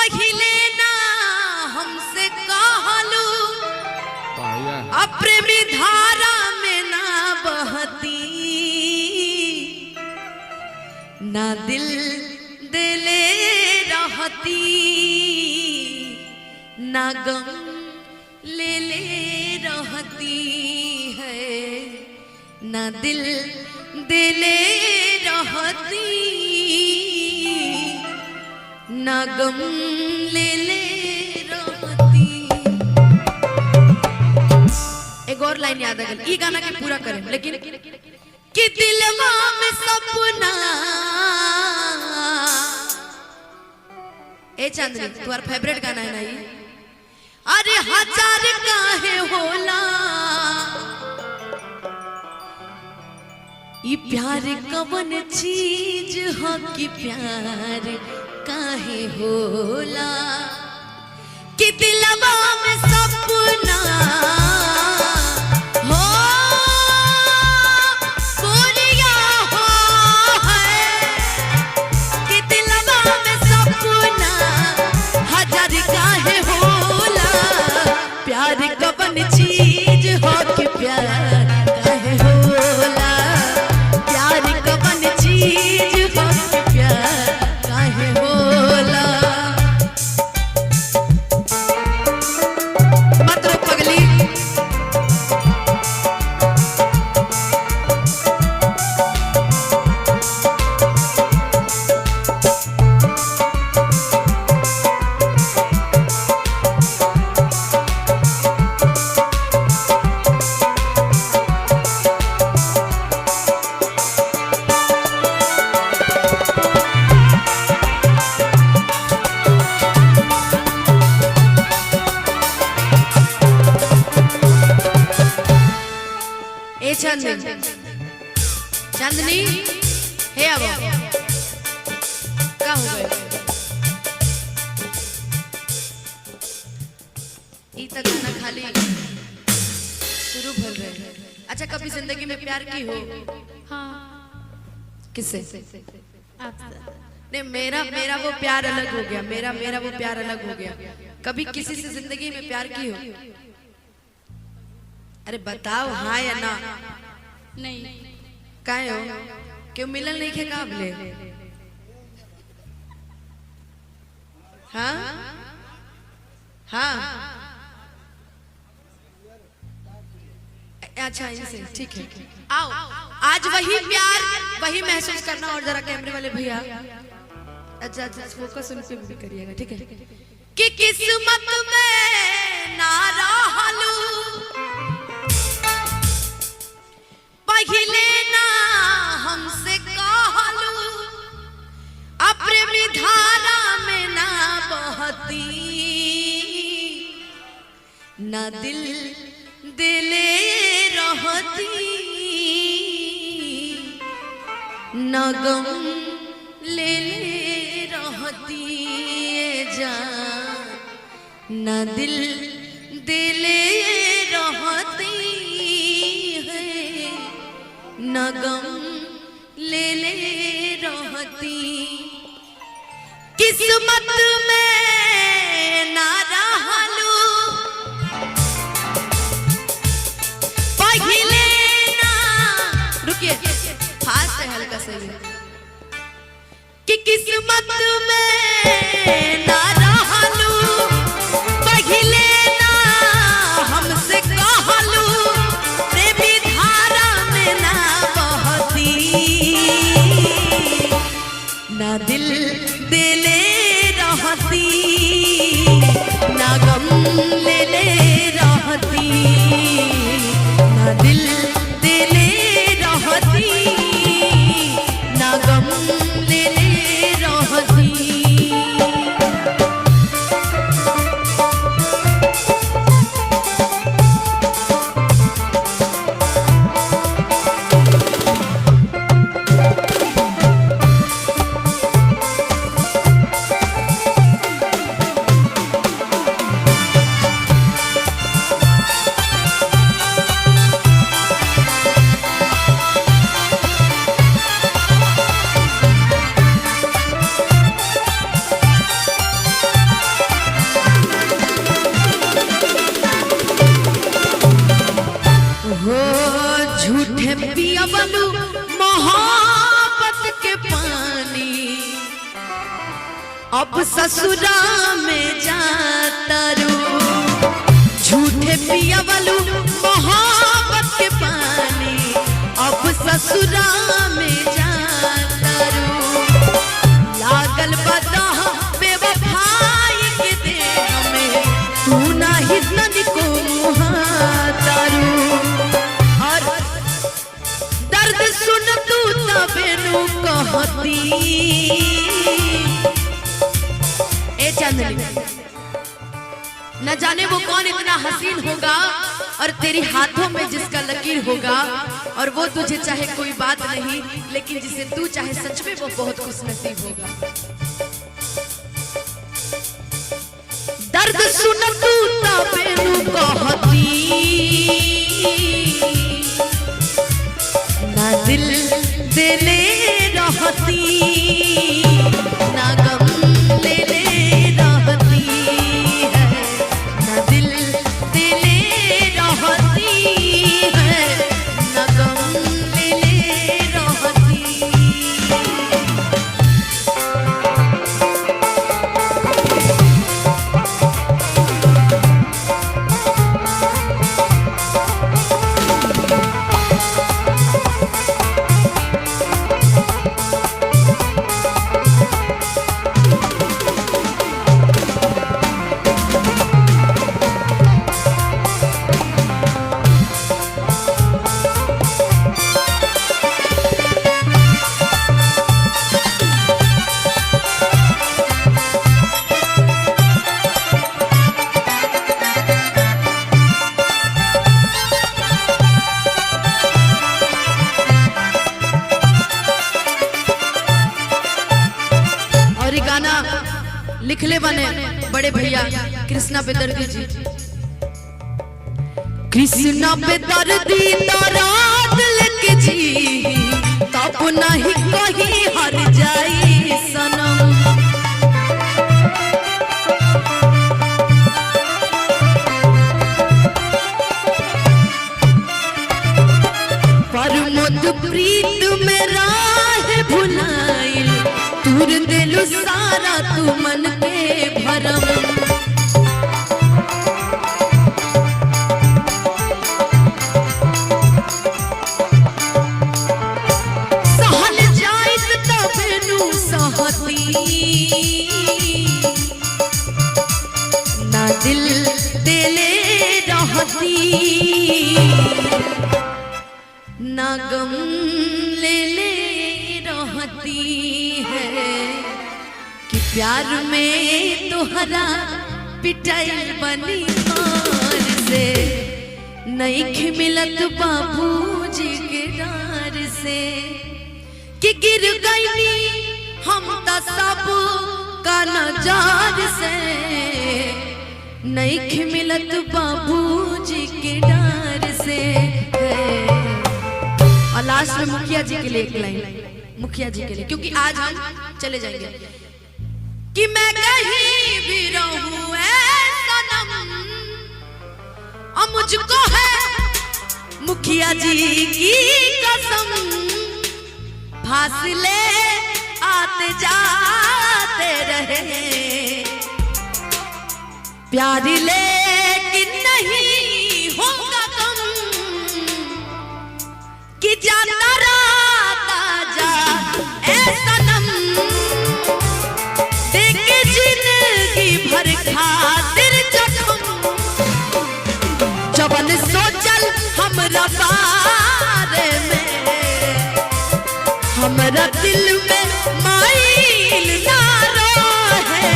पहिले ना हमसे कहलू अप्रेमी धारा में ना बहती ना दिल दिले रहती ना गम ले ले रहती है ना दिल दिले रहती ना गम ले ले रहती। एक और लाइन याद आ गई, ये गाना के पूरा करें लेकिन कि दिलवा में सपना ए चांदनी तुम्हारा फेवरेट गाना है ना ये, अरे हजार काहे होला ये प्यार कवन चीज हो कि प्यार काहे होला कि दिलवा में सपना हो गोरिया हो है कि दिलवा में सपना हजार काहे होला प्यार कवन चीज हो कि प्यार काहे होला प्यार कवन चीज हो कि प्यार काहे होला। मत रो पगली चांदनी चांदनी हे अब क्या हो गए ई तक ना खाली शुरू भर रहे। अच्छा कभी जिंदगी में प्यार की हो? हाँ। किससे? नहीं मेरा मेरा वो प्यार अलग हो गया, मेरा वो प्यार अलग हो गया। कभी किसी से जिंदगी में प्यार की हो? अरे बताओ हाँ या ना? नहीं। काहे हो? क्यों मिलन नहीं खे काबले? हाँ हाँ अच्छा इनसे ठीक है। आओ आज वही प्यार वही महसूस करना। और जरा कैमरे वाले भैया अच्छा फोकस उन पे भी करिएगा ठीक है। कि किस्मत में ना रहलू पहिले ना हमसे कहलू अप्रेमी धारा में ना बहती ना दिल दिले रहती ना गम ले ले रहती जान ना दिल दिले रहती न गम ले ले रहती किस्मत में ना रहलू पहिले ना। रुकिए फास्ट है हल्का सही कि किस्मत में ना रहलू पहिले ना हमसे कहलू प्रेमी धारा में ना ना दिल दिले रहती ना गम ले ले रहती ना दिल दिले रहती ना गम ले ले रहती। पियवलू मोहब्बत के पानी, अब ससुरा में जाता रू। झूठे पियवलू मोहब्बत के पानी, अब ससुरा में जाता रू। लागल बदा बेवफाई के देह में, तू नाही तनिको मुहातारू। और दर्द सुन तू तबेनु कहती, ए चांदनी न जाने वो कौन इतना हसीन होगा और तेरी हाथों में जिसका लकीर होगा, और वो तुझे चाहे कोई बात नहीं, लेकिन जिसे तू चाहे सच में वो बहुत खुशनसीब होगा। दर्द सुन तू तबेनु कहती, ना दिल दिले रहती, ना गम ले रहती है, ना दिल दिले रहती है, ना गम ले रहती। लिखले बने बड़े भैया कृष्णा बेदर्दी जी। कृष्णा बेदर्दी दर्द लेके जी, तब नहीं कहीं हर जाई सनम। परमोद प्रीत में राह भुलाइल, तूर दिलु सारा तू मन के भरम। सहल जाइत तबेनु सहती, ना दिल दिले रहती, ना गम ले रहती है, कि प्यार में तोहरा पिटाइल बनी मार से, नहीं मिलत बाबूजी के डार से, कि गिर गई हम त सब का नजार से, नहीं मिलत बाबूजी के डार से। और लास्ट में मुखिया जी के लिए एक लाइन, मुखिया जी के लिए, क्योंकि आज हम चले जाएंगे। कि मैं कहीं भी रहूं ऐ सनम, और मुझको है मुखिया जी की कसम, फासले आते जाते रहे, प्यार लेकिन नहीं होगा कम, कि जाता राता जा ऐ सनम, देके जिंदगी भर खातिर जख्म, जबन सोचल हमरा बारे में, हमरा दिल में माइल ना रहे,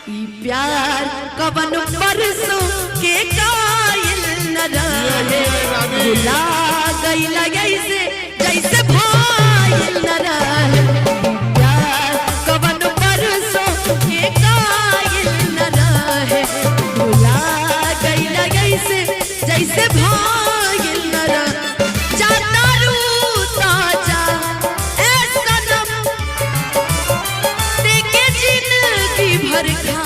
ई प्यार कवन परसों के कायल न रहे, भुला गइला जैसे जैसे भाइल न रहे, प्यार कवन परसों के कायल न रहे, भुला गइला जैसे जैसे भाइल न रहे। जाता रूता जा ऐ सनम, देके जिंदगी भर खा